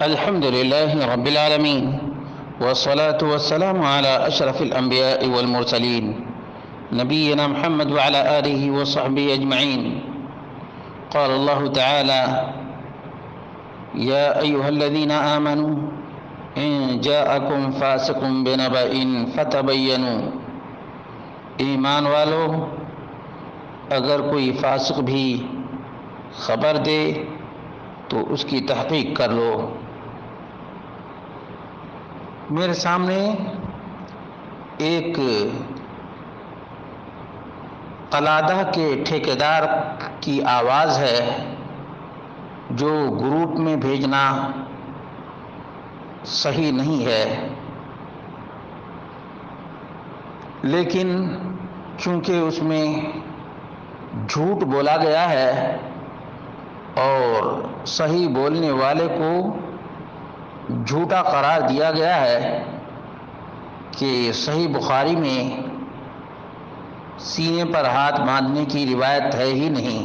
الحمد لله رب العالمين، والصلاة والسلام على أشرف الأنبياء والمرسلين نبينا محمد وعلى آله وصحبه أجمعين. قال الله تعالى: يا أيها الذين آمنوا إن جاءكم فاسق بنبأ فتبينوا. ایمان والو، اگر کوئی فاسق بھی خبر دے تو اس کی تحقیق کر لو. میرے سامنے ایک قلادہ کے ٹھیکیدار کی آواز ہے جو گروپ میں بھیجنا صحیح نہیں ہے، لیکن چونکہ اس میں جھوٹ بولا گیا ہے اور صحیح بولنے والے کو جھوٹا قرار دیا گیا ہے کہ صحیح بخاری میں سینے پر ہاتھ باندھنے کی روایت ہے ہی نہیں،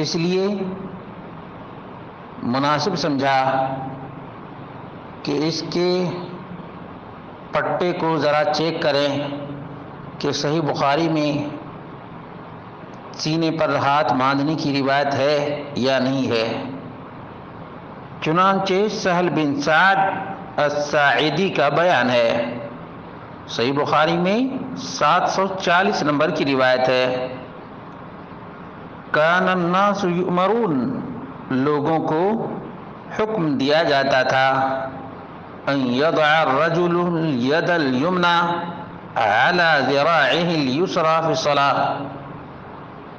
اس لیے مناسب سمجھا کہ اس کے پٹے کو ذرا چیک کریں کہ صحیح بخاری میں سینے پر ہاتھ باندھنے کی روایت ہے یا نہیں ہے. چنانچہ سہل بن سعد الساعدی کا بیان ہے. صحیح بخاری میں 740 نمبر کی روایت ہے: کان الناس یؤمرون، لوگوں کو حکم دیا جاتا تھا، ان یضع الرجل الید الیمنی علی ذراعہ الیسری فی الصلاۃ،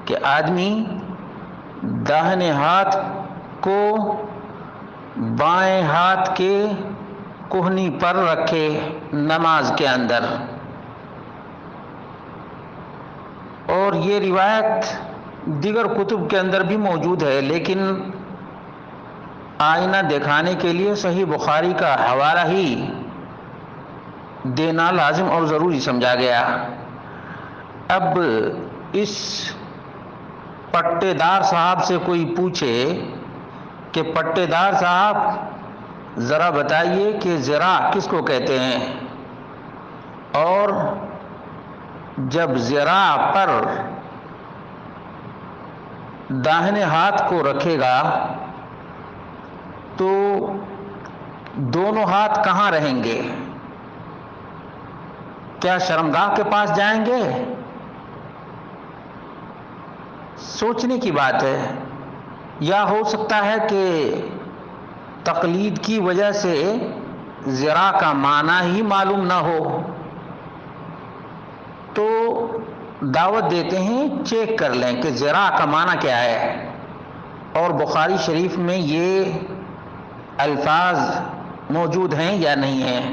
کہ آدمی داہنے ہاتھ کو بائیں ہاتھ کے کوہنی پر رکھے نماز کے اندر. اور یہ روایت دیگر کتب کے اندر بھی موجود ہے، لیکن آئینہ دکھانے کے لیے صحیح بخاری کا حوالہ ہی دینا لازم اور ضروری سمجھا گیا. اب اس پٹے دار صاحب سے کوئی پوچھے کہ پٹے دار صاحب ذرا بتائیے کہ ذراع کس کو کہتے ہیں، اور جب ذراع پر داہنے ہاتھ کو رکھے گا تو دونوں ہاتھ کہاں رہیں گے؟ کیا شرمگاہ کے پاس جائیں گے؟ سوچنے کی بات ہے. یا ہو سکتا ہے کہ تقلید کی وجہ سے ذراع کا معنی ہی معلوم نہ ہو. تو دعوت دیتے ہیں چیک کر لیں کہ ذراع کا معنی کیا ہے، اور بخاری شریف میں یہ الفاظ موجود ہیں یا نہیں ہیں.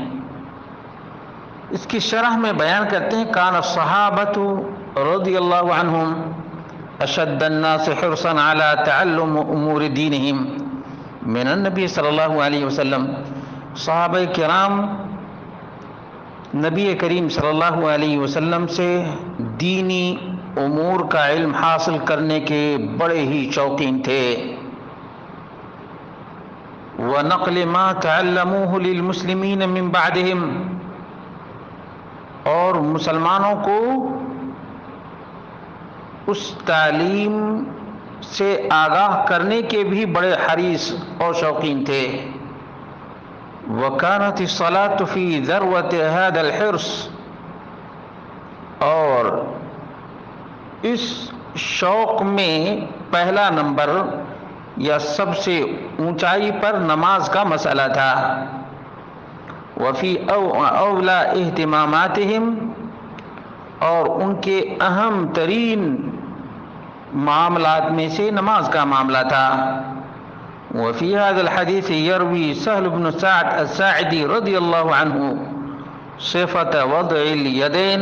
اس کی شرح میں بیان کرتے ہیں: کان الصحابۃ رضی اللہ عنہم اشد الناس حرصا على تعلم امور دینہم من النبی صلی اللہ علیہ وسلم. صحابہ کرام نبی کریم صلی اللہ علیہ وسلم سے دینی امور کا علم حاصل کرنے کے بڑے ہی شوقین تھے. وَنَقْلِ مَا تَعَلَّمُوهُ لِلْمُسْلِمِينَ مِنْ بَعْدِهِمْ، اور مسلمانوں کو اس تعلیم سے آگاہ کرنے کے بھی بڑے حریص اور شوقین تھے. وَكَانَتِ الصَّلَاةُ فِي ذَرْوَةِ هَذَا الْحِرْصِ، اور اس شوق میں پہلا نمبر یا سب سے اونچائی پر نماز کا مسئلہ تھا. وَفِي أَوْلَى اہتماماتِهِمْ، اور ان کے اہم ترین معاملات میں سے نماز کا معاملہ تھا. وفي هذا الحديث يروي سهل بن سعد الساعدي رضي الله عنه صفة وضع اليدين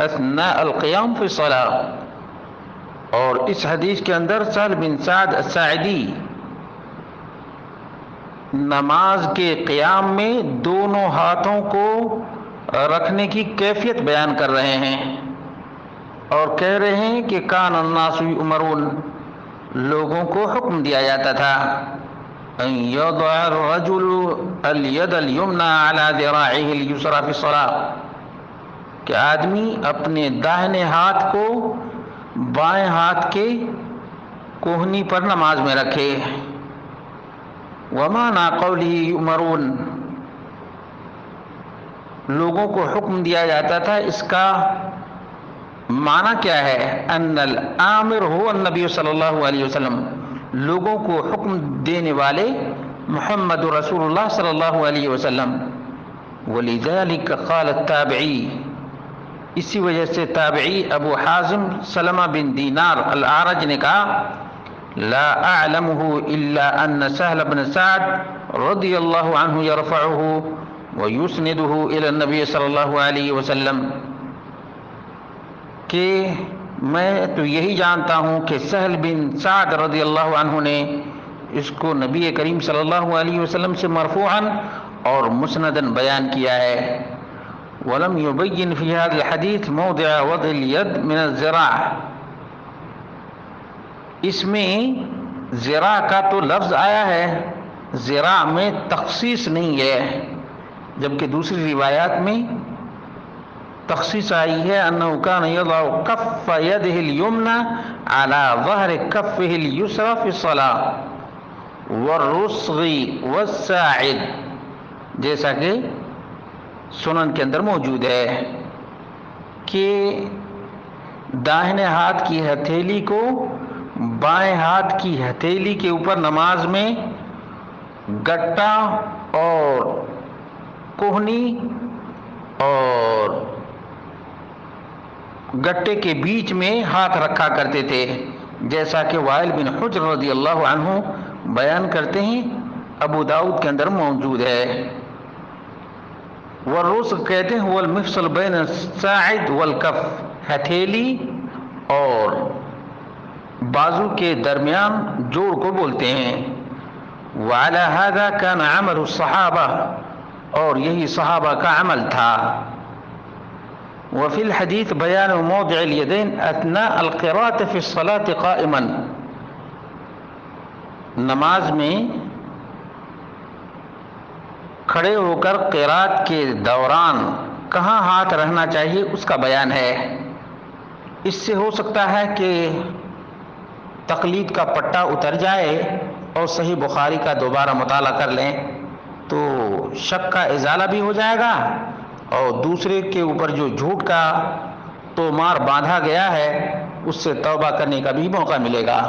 اثناء القيام في الصلاة، اور اس حدیث کے اندر سہل بن سعد الساعدی نماز کے قیام میں دونوں ہاتھوں کو رکھنے کی کیفیت بیان کر رہے ہیں اور کہہ رہے ہیں کہ کان الناس یؤمرون، لوگوں کو حکم دیا جاتا تھا ان یضع الرجل الید الیمنى علی ذراعه الیسری فی الصلاۃ، کہ آدمی اپنے داہنے ہاتھ کو بائیں ہاتھ کے کوہنی پر نماز میں رکھے۔ ومعنى قوله یؤمرون، لوگوں کو حکم دیا جاتا تھا، اس کا معنی کیا ہے؟ ان الامر هو النبی صلی اللہ علیہ وسلم، لوگوں کو حکم دینے والے محمد رسول اللہ صلی اللہ علیہ وسلم۔ ولذلك قال التابعی، اسی وجہ سے تابعی ابو حازم سلمہ بن دینار الاعرج نے کہا لا اعلمه الا ان سهل بن سعد رضی اللہ عنہ یرفعه ویسنده الى النبی صلی اللہ علیہ وسلم، کہ میں تو یہی جانتا ہوں کہ سہل بن سعد رضی اللہ عنہ نے اس کو نبی کریم صلی اللہ علیہ وسلم سے مرفوعا اور مسنداً بیان کیا ہے۔ ولم يبين في هذا الحديث موضع وضع اليد من الذراع، اس میں ذراع کا تو لفظ آیا ہے، ذراع میں تخصیص نہیں ہے، جبکہ دوسری روایات میں تخصیص آئی ہے انه كان يضع كف يده اليمنى على ظهر كفه اليسرى في الصلاة والرسغ والساعد، جیسا کہ سنن کے اندر موجود ہے کہ داہنے ہاتھ کی ہتھیلی کو بائیں ہاتھ کی ہتھیلی کے اوپر نماز میں گٹا اور کوہنی اور گٹے کے بیچ میں ہاتھ رکھا کرتے تھے، جیسا کہ وائل بن حجر رضی اللہ عنہ بیان کرتے ہیں، ابو داؤد کے اندر موجود ہے۔ والرسغ کہتے ہیں هو المفصل بین الساعد والکف، ہتھیلی اور بازو کے درمیان جوڑ کو بولتے ہیں۔ وعلى هذا كان عمل الصحابہ، اور یہی صحابہ کا عمل تھا۔ وفي الحديث بیان موضع الیدین اثناء القراءة في الصلاة قائما، نماز میں کھڑے ہو کر قرات کے دوران کہاں ہاتھ رہنا چاہیے اس کا بیان ہے۔ اس سے ہو سکتا ہے کہ تقلید کا پٹا اتر جائے اور صحیح بخاری کا دوبارہ مطالعہ کر لیں تو شک کا ازالہ بھی ہو جائے گا، اور دوسرے کے اوپر جو جھوٹ کا تومار باندھا گیا ہے اس سے توبہ کرنے کا بھی موقع ملے گا۔